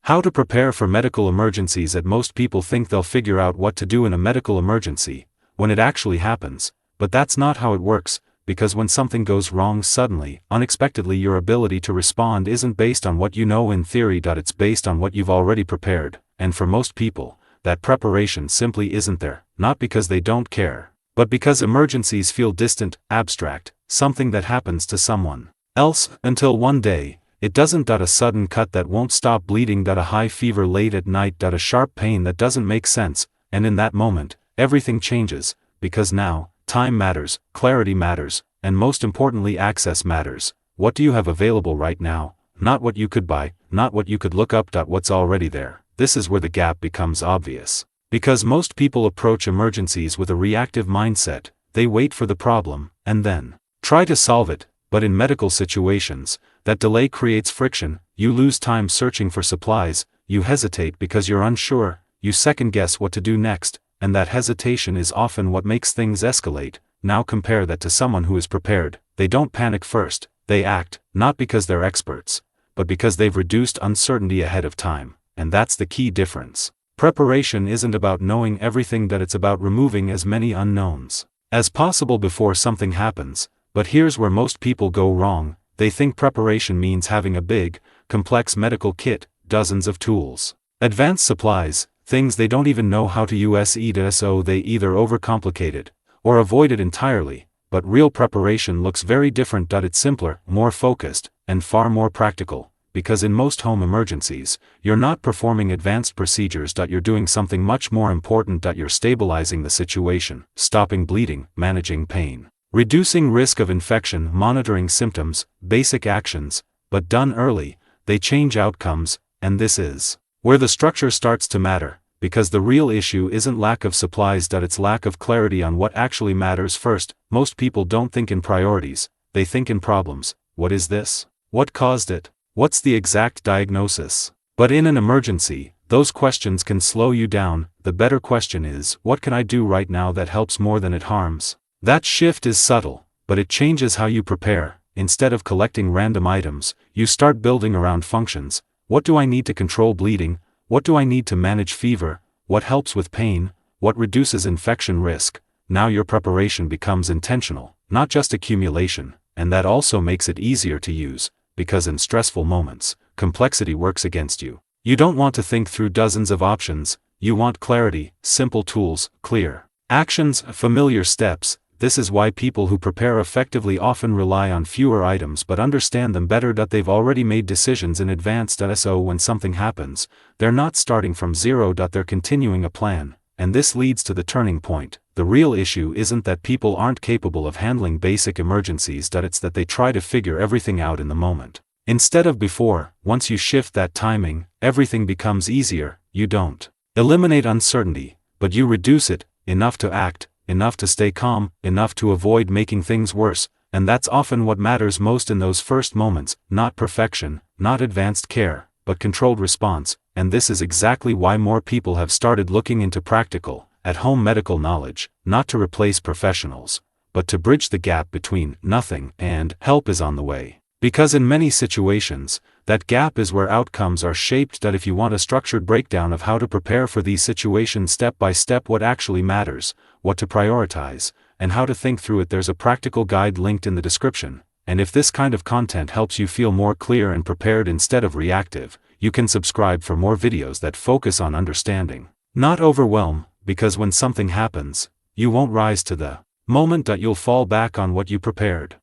How to prepare for medical emergencies. That most people think they'll figure out what to do in a medical emergency when it actually happens, but that's not how it works, because when something goes wrong suddenly, unexpectedly, your ability to respond isn't based on what you know in theory. It's based on what you've already prepared, and for most people, that preparation simply isn't there, not because they don't care, but because emergencies feel distant, abstract, something that happens to someone else, until one day, it doesn't. A sudden cut that won't stop bleeding. A high fever late at night. A sharp pain that doesn't make sense, and in that moment, everything changes, because now, time matters, clarity matters, and most importantly access matters. What do you have available right now? Not what you could buy, not what you could look up. What's already there. This is where the gap becomes obvious. Because most people approach emergencies with a reactive mindset, they wait for the problem, and then try to solve it, but in medical situations, that delay creates friction. You lose time searching for supplies, you hesitate because you're unsure, you second-guess what to do next, and that hesitation is often what makes things escalate. Now compare that to someone who is prepared. They don't panic first, they act, not because they're experts, but because they've reduced uncertainty ahead of time, and that's the key difference. Preparation isn't about knowing everything. It's about removing as many unknowns as possible before something happens. But here's where most people go wrong. They think preparation means having a big, complex medical kit, dozens of tools, advanced supplies, things they don't even know how to use. So they either overcomplicate it, or avoid it entirely. But real preparation looks very different. It's simpler, more focused, and far more practical, because in most home emergencies, you're not performing advanced procedures. You're doing something much more important. You're stabilizing the situation, stopping bleeding, managing pain, reducing risk of infection, monitoring symptoms, basic actions, but done early, they change outcomes, and this is where the structure starts to matter, because the real issue isn't lack of supplies. It's lack of clarity on what actually matters first. Most people don't think in priorities, they think in problems. What is this? What caused it? What's the exact diagnosis? But in an emergency, those questions can slow you down. The better question is, what can I do right now that helps more than it harms? That shift is subtle, but it changes how you prepare. Instead of collecting random items, you start building around functions. What do I need to control bleeding? What do I need to manage fever? What helps with pain? What reduces infection risk? Now your preparation becomes intentional, not just accumulation, and that also makes it easier to use, because in stressful moments, complexity works against you. You don't want to think through dozens of options, you want clarity, simple tools, clear actions, familiar steps. This is why people who prepare effectively often rely on fewer items but understand them better. They've already made decisions in advance. So when something happens, they're not starting from zero. They're continuing a plan, and this leads to the turning point. The real issue isn't that people aren't capable of handling basic emergencies. It's that they try to figure everything out in the moment, instead of before. Once you shift that timing, everything becomes easier. You don't eliminate uncertainty, but you reduce it, enough to act, enough to stay calm, enough to avoid making things worse, and that's often what matters most in those first moments. Not perfection, not advanced care, but controlled response. And this is exactly why more people have started looking into practical, at-home medical knowledge, not to replace professionals, but to bridge the gap between nothing and help is on the way. Because in many situations, that gap is where outcomes are shaped. If you want a structured breakdown of how to prepare for these situations step by step, what actually matters, what to prioritize, and how to think through it, there's a practical guide linked in the description. And if this kind of content helps you feel more clear and prepared instead of reactive, you can subscribe for more videos that focus on understanding, not overwhelm, because when something happens, you won't rise to the moment. You'll fall back on what you prepared.